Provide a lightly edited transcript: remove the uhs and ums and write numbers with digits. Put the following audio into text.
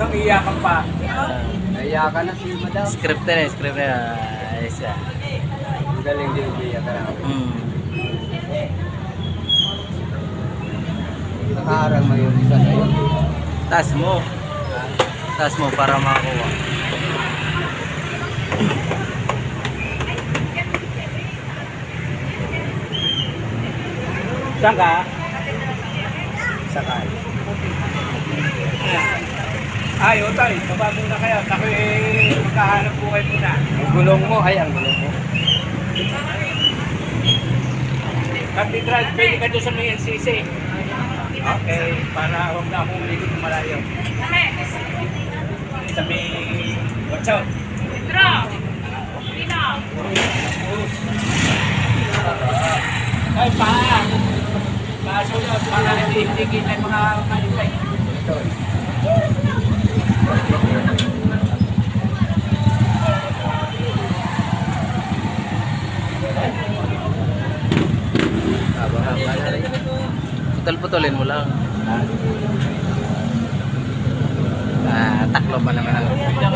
Habang iyakan pa. Naiyakan na si madam. Script na eh, script na. Ayos yan. Ang galing din iyakan na. Nakaharang mo yung isa sa'yo. Taas mo. Taas mo para makakuha. Saan ka? Sakay. Ay, Otoy, baba muna kayo. Ako magkahanap po kayo muna. Ang gulong mo, ay ang gulong mo. Cathedral, pwede ka doon sa may NCC. Okay, para huwag na akong ulitin ng malayo. Sa may... Watch out. Ay, Pasunod para hindi kita yung mga malipay. Haba-haba na rin. Putol-putulin mo lang. Taklo pa naman ang... Kaya